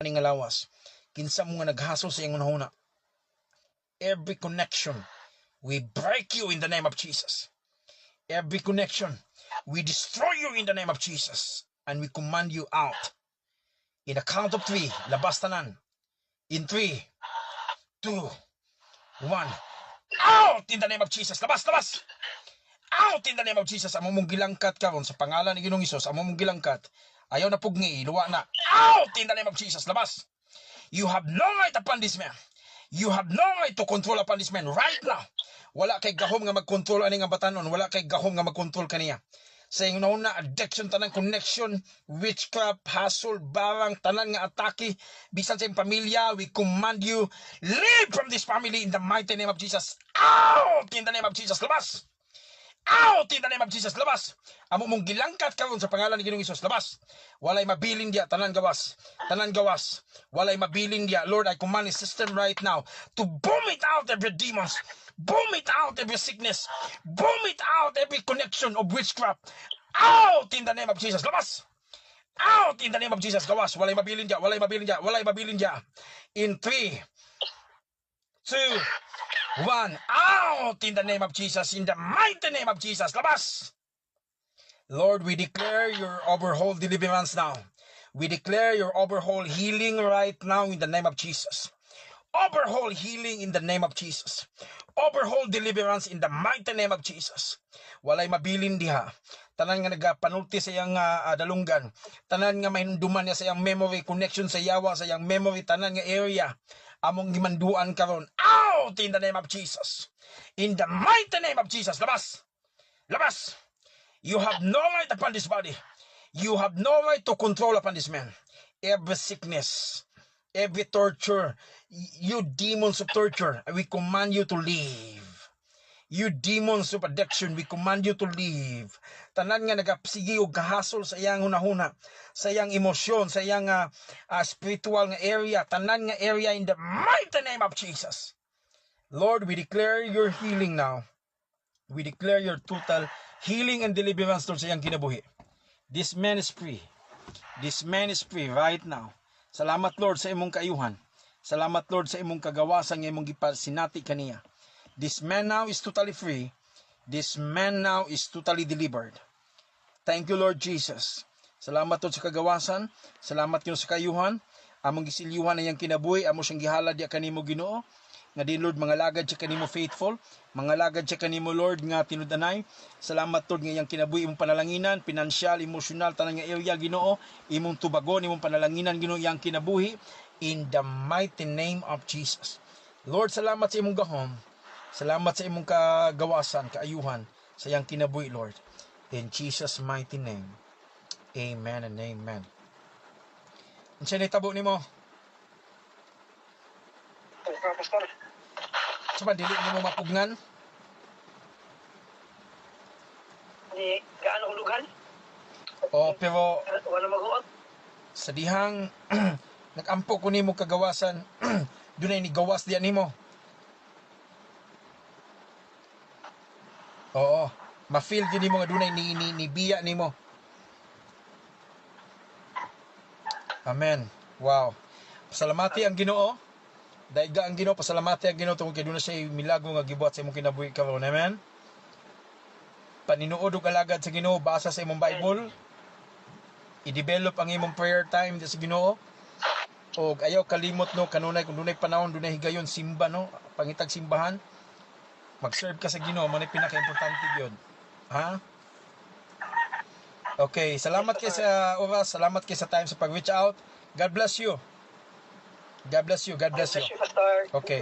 Ning lawas. Kinsa mo nga naghasol sa iyong unahuna. Every connection, we break you in the name of Jesus. Every connection, we destroy you in the name of Jesus. And we command you out. In the count of 3, labas tanan. In 3, 2, 1. Out in the name of Jesus. Labas, labas. Out in the name of Jesus. Amo mong gilangkat karon sa pangalan ni Ginoong Hesus. Amo mong gilangkat. Ayaw na pugni, luwa na. Out in the name of Jesus. Labas. You have no right upon this man. You have no right to control upon this man right now. Wala kay gahom nga mag-control ani nga batanon. Wala kay gahom nga mag-control kaniya. Sa inyo na addiction, tanan connection, witchcraft, hustle, barang, tanan nga atake, bisan sa iyong pamilya, we command you, leave from this family in the mighty name of Jesus. Out in the name of Jesus. Labas. Out in the name of Jesus. Labas. Amo mong gilangkat karon sa pangalan ni Ginoong Hesus. Labas. Walay mabilin dia, tanan gawas. Tanan gawas. Walay mabilin dia. Lord, I command the system right now to boom it out every demons. Boom it out every sickness. Boom it out every connection of witchcraft. Out in the name of Jesus. Labas. Out in the name of Jesus. Gawas. Walay mabilin dia. Walay mabilin dia. Walay mabilin dia. In 3, 2, 1. Out in the name of Jesus. In the mighty name of Jesus. Labas. Lord, we declare your overhaul deliverance now. We declare your overhaul healing right now in the name of Jesus. Overhaul healing in the name of Jesus. Overhaul deliverance in the mighty name of Jesus. Walay mabilin diha. Tanan nga nagapanulti sa iyang dalunggan. Tanan nga mahinduman niya sa iyang memory, connection sa yawa, sa iyang memory, tanan nga area. Among gimanduan karon. Out in the name of Jesus. In the mighty name of Jesus. Labas. Labas. You have no right upon this body. You have no right to control upon this man. Every sickness, every torture, you demons of torture, we command you to leave. You demons of addiction, we command you to leave. Tanan nga nagapsigi og kahasol sa iyang hunahuna, sa iyang emosyon, sa iyang spiritual nga area, tanan nga area in the mighty name of Jesus. Lord, we declare your healing now. We declare your total healing and deliverance Lord, sa iyang kinabuhi. This man is free. This man is free right now. Salamat Lord sa imong kaayuhan. Salamat Lord sa imong kagawasan nga imong gipasinati kaniya. This man now is totally free. This man now is totally delivered. Thank you Lord Jesus. Salamat Lord sa kagawasan. Salamat niyo sa kaayuhan. Among gisilyuhan na iyang kinabuhi, amo siyang gihalad ya kanimo Ginoo. Nga din Lord, mga lagad siya kanimo faithful, mga lagad siya kanimo Lord nga tinudanay. Salamat Lord nga iyang kinabuhi imong panalanginan, financial, emotional, tanang nga area Ginoo, imong tubagon, imong panalanginan Ginoo iyang kinabuhi in the mighty name of Jesus. Lord, salamat sa imong gahom. Salamat sa imong kagawasan, kaayuhan sa iyang kinabuhi Lord. In Jesus mighty name. Amen and amen. Unsay nahitabo nimo? Pastor. Saba dili mo mapugnan? Di gaano ulugan? O pero Wala maghuot. sa dihang nagampo ko nimo kagawasan, dunay ni gawas diyan nimo. Oo, ma-feel gyud nimo nga dunay ni biya nimo. Amen. Wow. Pasalamati ang Ginoo. Daiga ang Ginoo, pasalamati ang Ginoo tungod kay dunay siya milagro nga gibuhat sa imong kinabuhi karon. Amen. Paninuod ug alagad sa Ginoo, basa sa imong Bible. I-develop ang imong prayer time sa Ginoo. Og ayaw kalimot no kanunay kung dunay panahon, dunay higayon simba no, pangitag simbahan. Mag-serve ka sa Ginoo, man ay pinaka-importante gyud. Ha? Okay, salamat kay sa oras, salamat kay sa time sa pag-reach out. God bless you. God bless you. God bless you. Pastor. Okay.